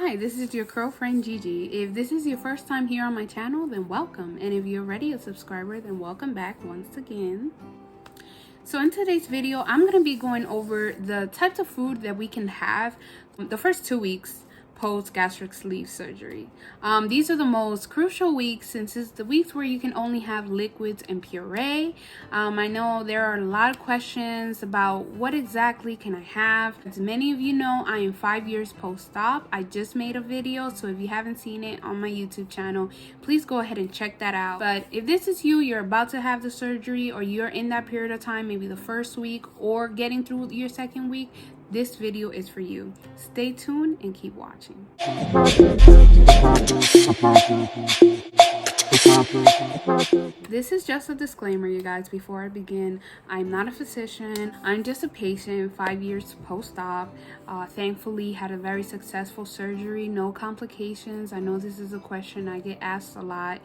Hi, this is your curl friend Gigi. If this is your first time here on my channel, then welcome. And if you're already a subscriber, then welcome back once again. So in today's video, I'm going to be going over the types of food that we can have the first 2 weeks post gastric sleeve surgery. These are the most crucial weeks since it's the weeks where you can only have liquids and puree. I know there are a lot of questions about what exactly can I have. As many of you know, I am 5 years post-op. I just made a video, so if you haven't seen it on my YouTube channel, please go ahead and check that out. But if this is you, you're about to have the surgery, or you're in that period of time, maybe the first week or getting through your second week, this video is for you. Stay tuned and keep watching. This is just a disclaimer, you guys, before I begin. I'm not a physician. I'm just a patient, 5 years post-op. Thankfully, had a very successful surgery, no complications. I know this is a question I get asked a lot.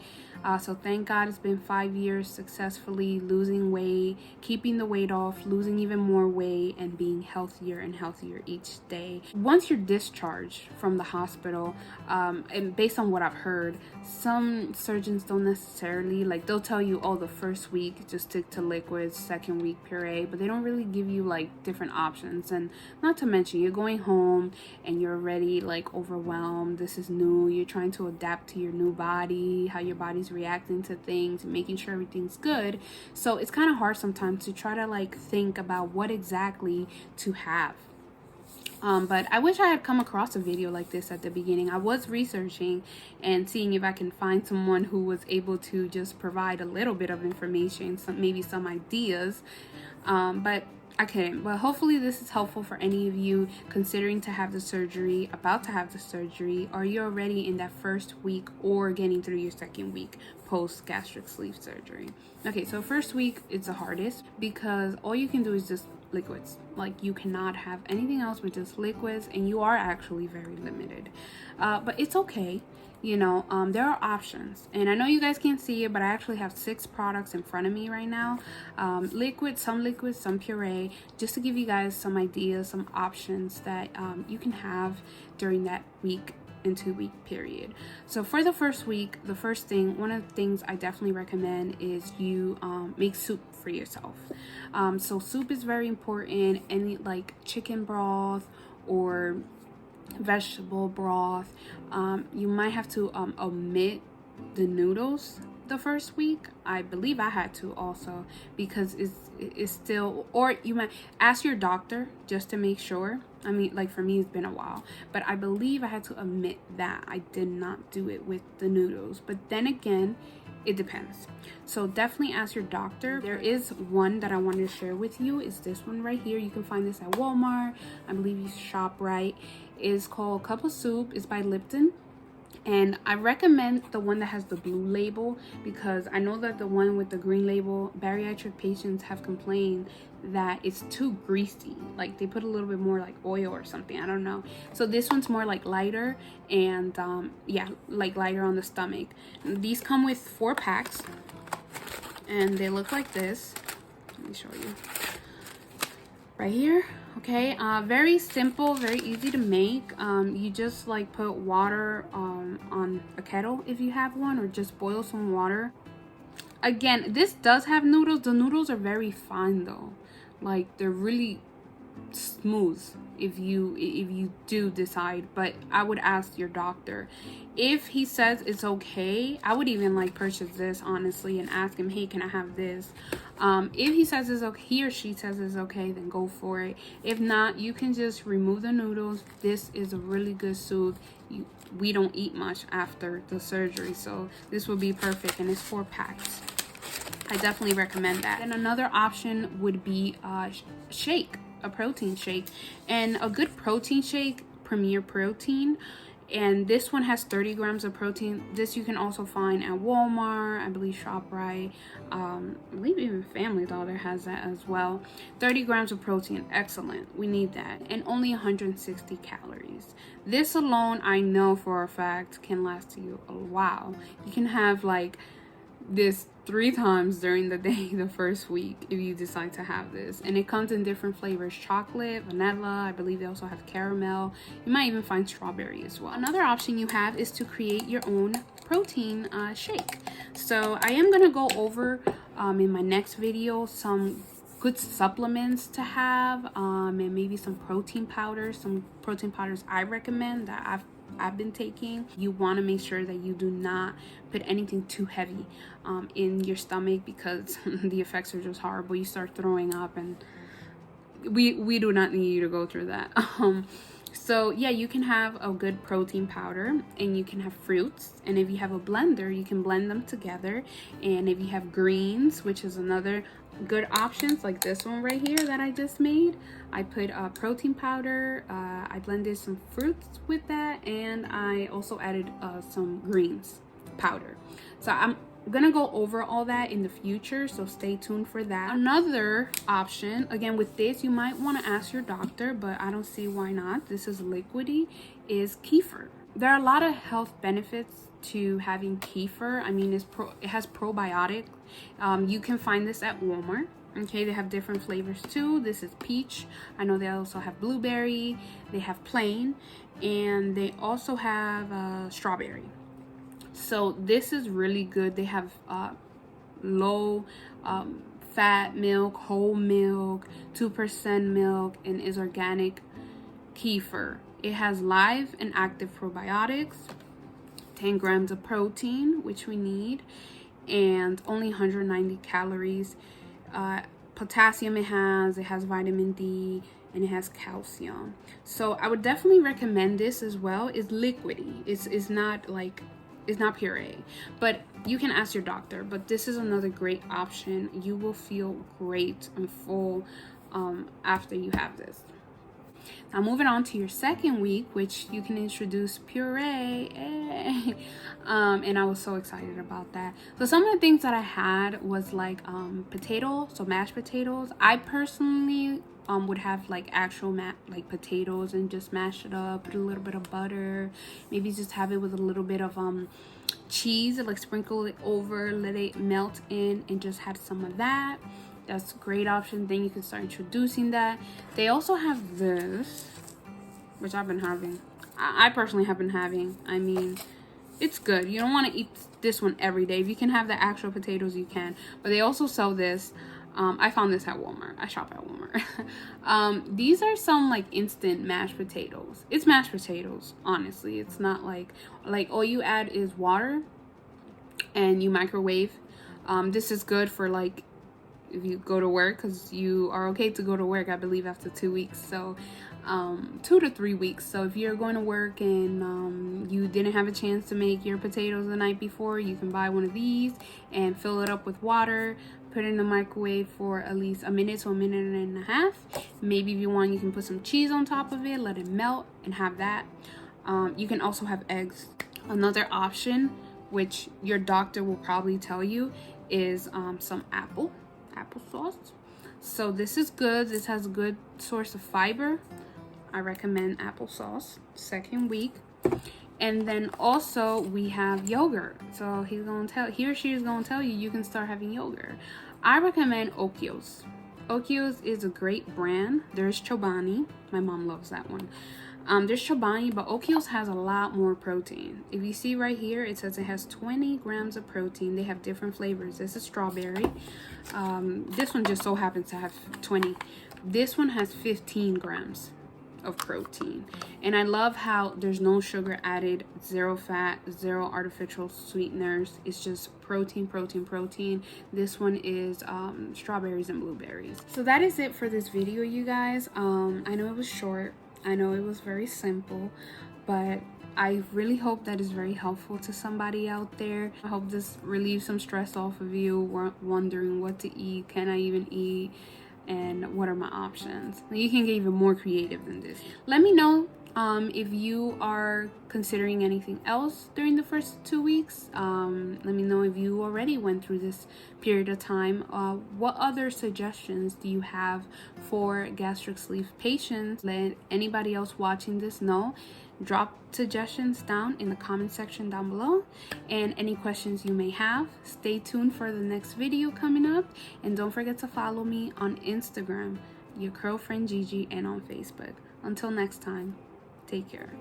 So thank God it's been 5 years successfully losing weight, keeping the weight off, losing even more weight, and being healthier and healthier each day. Once you're discharged from the hospital, and based on what I've heard, some surgeons don't necessarily, like, they'll tell you, oh, the first week just stick to liquids, second week puree, but they don't really give you like different options. And not to mention, you're going home and you're already like overwhelmed. This is new. You're trying to adapt to your new body, how your body's reacting to things, and making sure everything's good. So it's kind of hard sometimes to try to like think about what exactly to have. But I wish I had come across a video like this at the beginning. I was researching and seeing if I can find someone who was able to just provide a little bit of information, maybe some ideas, but I couldn't. But hopefully this is helpful for any of you considering to have the surgery, about to have the surgery, or you're already in that first week or getting through your second week post gastric sleeve surgery. Okay, so first week is the hardest because all you can do is just liquids. Like, you cannot have anything else but just liquids, and you are actually very limited. But it's okay. You know, there are options, and I know you guys can't see it, but I actually have 6 products in front of me right now. Liquids, some puree, just to give you guys some ideas, some options that you can have during that week and 2 week period. So for the first week, the first thing, one of the things I definitely recommend is you make soup for yourself. So soup is very important. Any like chicken broth or vegetable broth. You might have to omit the noodles the first week. I believe I had to also, because it's still, or you might ask your doctor just to make sure. I mean, like, for me it's been a while, but I believe I had to omit that. I did not do it with the noodles, but then again, it depends. So definitely ask your doctor. There is one that I wanted to share with you. Is this one right here. You can find this at Walmart. I believe you shop right. It's called Cup of Soup. It's by Lipton. And I recommend the one that has the blue label, because I know that the one with the green label, bariatric patients have complained that it's too greasy. Like, they put a little bit more like oil or something. I don't know. So this one's more like lighter, and yeah, like lighter on the stomach. These come with 4 packs, and they look like this. Let me show you right here. Okay, very simple, very easy to make. You just like put water on a kettle if you have one, or just boil some water. Again, this does have noodles. The noodles are very fine though. Like, they're really smooth if you do decide, but I would ask your doctor. If he says it's okay, I would even like purchase this honestly and ask him, hey, can I have this? If he says it's okay, he or she says it's okay, then go for it. If not, you can just remove the noodles. This is a really good soup. We don't eat much after the surgery, so this will be perfect, and it's 4 packs. I definitely recommend that. And another option would be shake, a protein shake. And a good protein shake, Premier Protein, and this one has 30 grams of protein. This you can also find at Walmart, I believe ShopRite, I believe even Family Dollar has that as well. 30 grams of protein, excellent. We need that. And only 160 calories. This alone, I know for a fact, can last you a while. You can have like this 3 times during the day the first week if you decide to have this. And it comes in different flavors: chocolate, vanilla, I believe they also have caramel. You might even find strawberry as well. Another option you have is to create your own protein shake. So I am gonna go over in my next video some good supplements to have, and maybe some protein powders I recommend that I've been taking. You want to make sure that you do not put anything too heavy in your stomach, because the effects are just horrible. You start throwing up, and we do not need you to go through that. So yeah, you can have a good protein powder, and you can have fruits, and if you have a blender, you can blend them together. And if you have greens, which is another good options, like this one right here that I just made, I put a protein powder, I blended some fruits with that, and I also added some greens powder. So I'm gonna go over all that in the future, so stay tuned for that. Another option, again with this, you might want to ask your doctor, but I don't see why not. This is liquidy, is kefir. There are a lot of health benefits to having kefir. I mean, it has probiotic. You can find this at Walmart. Okay, they have different flavors too. This is peach. I know they also have blueberry. They have plain, and they also have strawberry. So this is really good. They have low fat milk, whole milk, 2% milk, and is organic kefir. It has live and active probiotics, 10 grams of protein, which we need, and only 190 calories. Potassium it has vitamin D, and it has calcium. So I would definitely recommend this as well. It's liquidy. It's not like, it's not puree, but you can ask your doctor. But this is another great option. You will feel great and full after you have this. Now moving on to your second week, which you can introduce puree. And I was so excited about that. So some of the things that I had was like so mashed potatoes. I personally would have like actual like potatoes and just mash it up, put a little bit of butter, maybe just have it with a little bit of cheese, like sprinkle it over, let it melt in, and just have some of that. That's a great option. Then you can start introducing that. They also have this, which I've been having. I personally have been having. I mean, it's good. You don't want to eat this one every day. If you can have the actual potatoes, you can. But they also sell this. I found this at Walmart. I shop at Walmart. These are some like instant mashed potatoes. It's mashed potatoes, honestly. It's not like all you add is water and you microwave. This is good for like if you go to work, because you are okay to go to work, I believe, after 2 weeks. So 2 to 3 weeks. So if you're going to work and you didn't have a chance to make your potatoes the night before, you can buy one of these and fill it up with water, put it in the microwave for at least a minute to a minute and a half. Maybe if you want, you can put some cheese on top of it, let it melt, and have that. You can also have eggs. Another option, which your doctor will probably tell you, is some applesauce. So this is good. This has a good source of fiber. I recommend applesauce second week. And then also we have yogurt. So he or she is gonna tell you you can start having yogurt. I recommend Okios. Okios is a great brand. There's Chobani. My mom loves that one. There's Chobani, but Okios has a lot more protein. If you see right here, it says it has 20 grams of protein. They have different flavors. This is strawberry. This one just so happens to have 20. This one has 15 grams of protein. And I love how there's no sugar added, 0 fat, 0 artificial sweeteners. It's just protein. This one is strawberries and blueberries. So that is it for this video, you guys. I know it was short. I know it was very simple, but I really hope that is very helpful to somebody out there. I hope this relieves some stress off of you, wondering what to eat, can I even eat, and what are my options. You can get even more creative than this. Let me know If you are considering anything else during the first 2 weeks, let me know if you already went through this period of time. What other suggestions do you have for gastric sleeve patients? Let anybody else watching this know. Drop suggestions down in the comment section down below, and any questions you may have. Stay tuned for the next video coming up, and don't forget to follow me on Instagram, your girlfriend Gigi, and on Facebook. Until next time, take care.